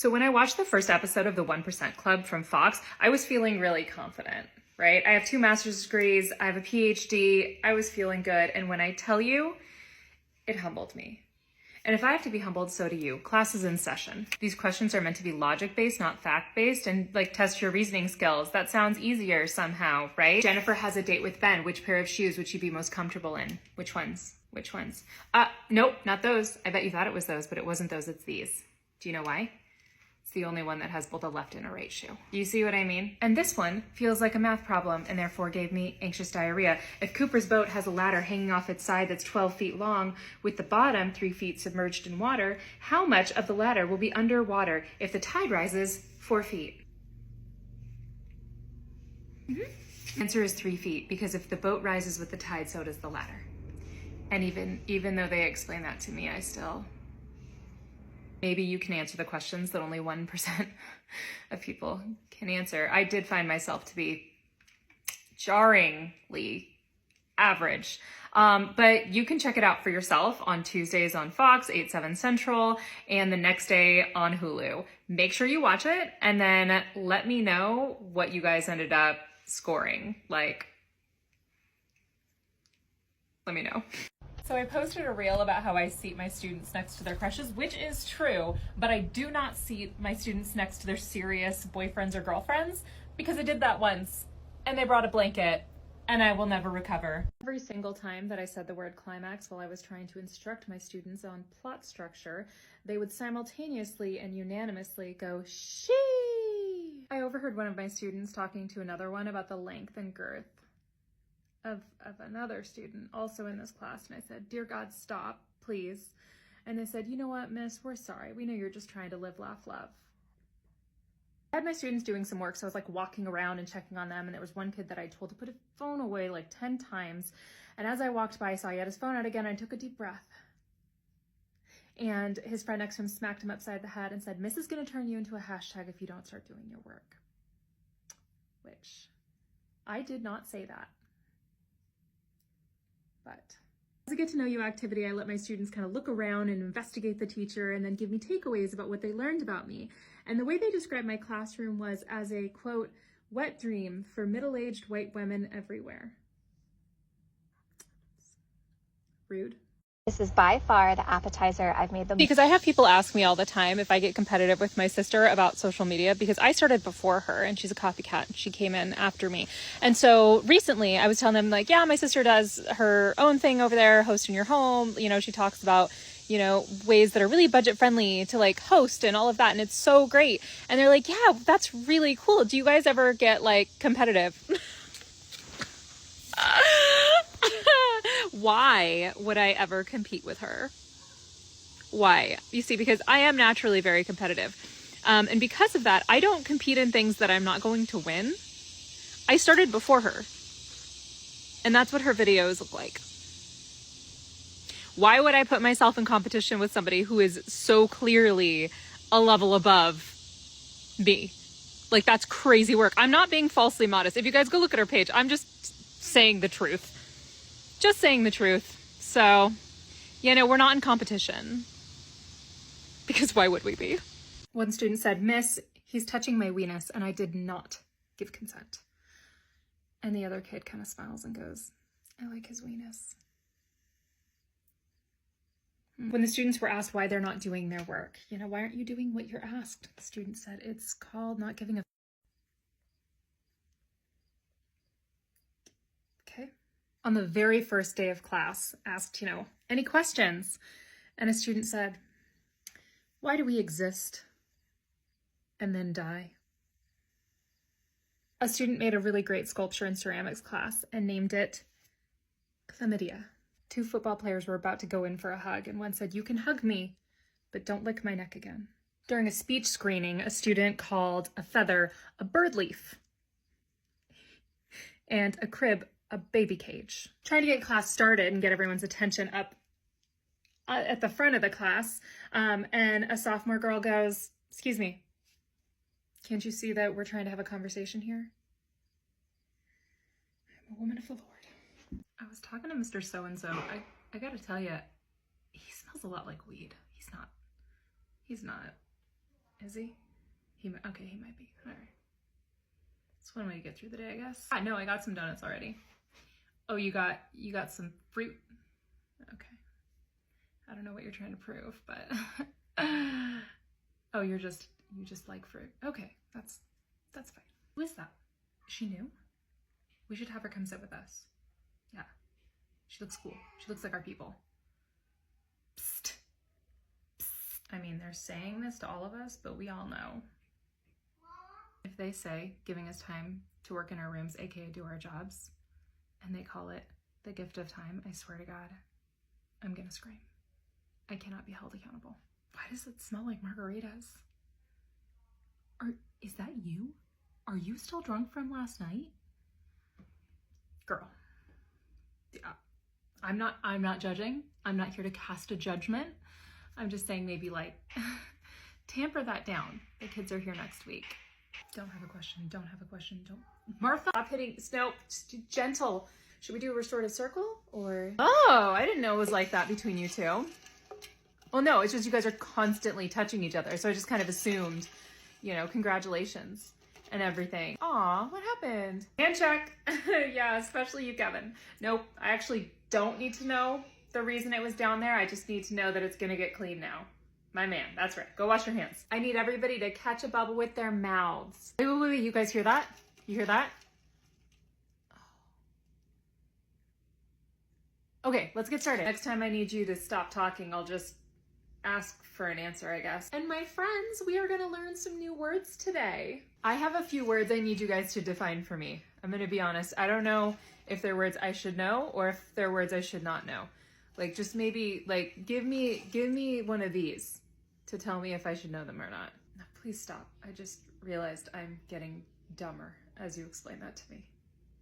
So when I watched the first episode of the 1% Club from Fox, I was feeling really confident, right? I have 2 master's degrees, I have a PhD, I was feeling good. And when I tell you, it humbled me. And if I have to be humbled, so do you. Class is in session. These questions are meant to be logic-based, not fact-based, and like test your reasoning skills. That sounds easier somehow, right? Jennifer has a date with Ben. Which pair of shoes would she be most comfortable in? Which ones? Which ones? Nope, not those. I bet you thought it was those, but it wasn't those, it's these. Do you know why? It's the only one that has both a left and a right shoe. Do you see what I mean? And this one feels like a math problem and therefore gave me anxious diarrhea. If Cooper's boat has a ladder hanging off its side that's 12 feet long with the bottom 3 feet submerged in water, how much of the ladder will be underwater if the tide rises 4 feet? The answer is 3 feet, because if the boat rises with the tide, so does the ladder. And even though they explain that to me, I still... Maybe you can answer the questions that only 1% of people can answer. I did find myself to be jarringly average. But you can check it out for yourself on Tuesdays on Fox, 8/7 Central, and the next day on Hulu. Make sure you watch it and then let me know what you guys ended up scoring. Like, let me know. So I posted a reel about how I seat my students next to their crushes, which is true, but I do not seat my students next to their serious boyfriends or girlfriends, because I did that once and they brought a blanket and I will never recover. Every single time that I said the word climax while I was trying to instruct my students on plot structure, they would simultaneously and unanimously go, "She." I overheard one of my students talking to another one about the length and girth of another student also in this class, and I said, "Dear God, stop, please." And they said, "You know what, miss, we're sorry. We know you're just trying to live, laugh, love." I had my students doing some work, so I was like walking around and checking on them, and there was one kid that I told to put his phone away like 10 times, and as I walked by, I saw he had his phone out again, and I took a deep breath. And his friend next to him smacked him upside the head and said, "Miss is gonna turn you into a hashtag if you don't start doing your work." Which, I did not say that. But as a get to know you activity, I let my students kind of look around and investigate the teacher and then give me takeaways about what they learned about me. And the way they described my classroom was as a, quote, wet dream for middle-aged white women everywhere. Rude. This is by far the appetizer I've made the most. Because I have people ask me all the time if I get competitive with my sister about social media, because I started before her and she's a copycat and she came in after me. And so recently I was telling them, like, yeah, my sister does her own thing over there, host in your home. You know, she talks about, you know, ways that are really budget friendly to like host and all of that. And it's so great. And they're like, yeah, that's really cool. Do you guys ever get like competitive? Why would I ever compete with her? Why? You see, because I am naturally very competitive. And because of that, I don't compete in things that I'm not going to win. I started before her. And that's what her videos look like. Why would I put myself in competition with somebody who is so clearly a level above me? Like, that's crazy work. I'm not being falsely modest. If you guys go look at her page, I'm just saying the truth. Just saying the truth. So, you know, we're not in competition. Because why would we be? One student said, "Miss, he's touching my weenus," and I did not give consent. And the other kid kind of smiles and goes, "I like his weenus." When the students were asked why they're not doing their work, you know, why aren't you doing what you're asked? The student said, "It's called not giving a..." Okay. On the very first day of class, asked, you know, "Any questions?" And a student said, "Why do we exist and then die?" A student made a really great sculpture in ceramics class and named it Chlamydia. 2 football players were about to go in for a hug, and one said, "You can hug me, but don't lick my neck again." During a speech screening, a student called a feather a bird leaf and a crib a baby cage. Trying to get class started and get everyone's attention up at the front of the class, and a sophomore girl goes, "Excuse me, can't you see that we're trying to have a conversation here? I'm a woman of the Lord." I was talking to Mr. So-and-so. I gotta tell you, he smells a lot like weed. He's not Is he? Okay, he might be. All right. It's one way to get through the day, I guess. No, I got some donuts already. Oh, you got some fruit? Okay. I don't know what you're trying to prove, but oh, you just like fruit. Okay, that's fine. Who is that? Is she new? We should have her come sit with us. Yeah. She looks cool. She looks like our people. Psst. Psst. I mean, they're saying this to all of us, but we all know. If they say giving us time to work in our rooms, aka do our jobs, and they call it the gift of time, I swear to God, I'm gonna scream. I cannot be held accountable. Why does it smell like margaritas? Is that you? Are you still drunk from last night? Girl. Yeah. I'm not judging. I'm not here to cast a judgment. I'm just saying maybe like tamper that down. The kids are here next week. Don't have a question. Don't have a question. Don't. Martha, stop hitting. No, gentle. Should we do a restorative circle or? Oh, I didn't know it was like that between you two. Well, no, it's just you guys are constantly touching each other. So I just kind of assumed, you know, congratulations and everything. Aw, what happened? Hand check. Yeah, especially you, Kevin. Nope, I actually don't need to know the reason it was down there. I just need to know that it's gonna get clean now. My man, that's right. Go wash your hands. I need everybody to catch a bubble with their mouths. Wait, you guys hear that? You hear that? Okay, let's get started. Next time I need you to stop talking, I'll just ask for an answer, I guess. And my friends, we are gonna learn some new words today. I have a few words I need you guys to define for me. I'm gonna be honest. I don't know if they're words I should know or if they're words I should not know. Like, just maybe, like, give me one of these to tell me if I should know them or not. No, please stop. I just realized I'm getting dumber as you explain that to me.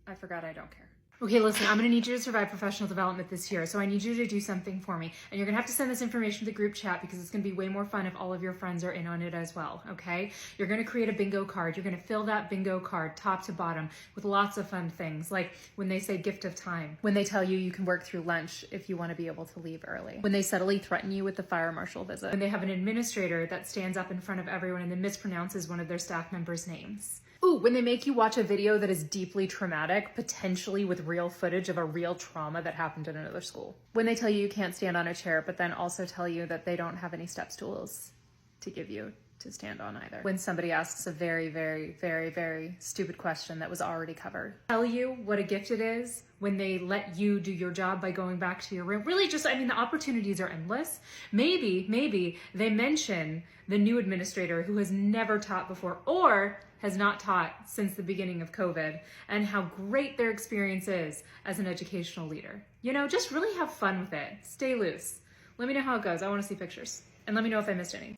I forgot I don't care. Okay, listen, I'm gonna need you to survive professional development this year, so I need you to do something for me. And you're gonna have to send this information to the group chat because it's gonna be way more fun if all of your friends are in on it as well, okay? You're gonna create a bingo card. You're gonna fill that bingo card top to bottom with lots of fun things, like when they say gift of time, when they tell you you can work through lunch if you wanna be able to leave early, when they subtly threaten you with the fire marshal visit, when they have an administrator that stands up in front of everyone and then mispronounces one of their staff members' names. Ooh, when they make you watch a video that is deeply traumatic, potentially with real footage of a real trauma that happened in another school. When they tell you you can't stand on a chair, but then also tell you that they don't have any step stools to give you to stand on either. When somebody asks a very, very, very, very stupid question that was already covered. Tell you what a gift it is when they let you do your job by going back to your room. Really just, I mean, the opportunities are endless. Maybe they mention the new administrator who has never taught before or has not taught since the beginning of COVID and how great their experience is as an educational leader. You know, just really have fun with it. Stay loose. Let me know how it goes. I want to see pictures. And let me know if I missed any.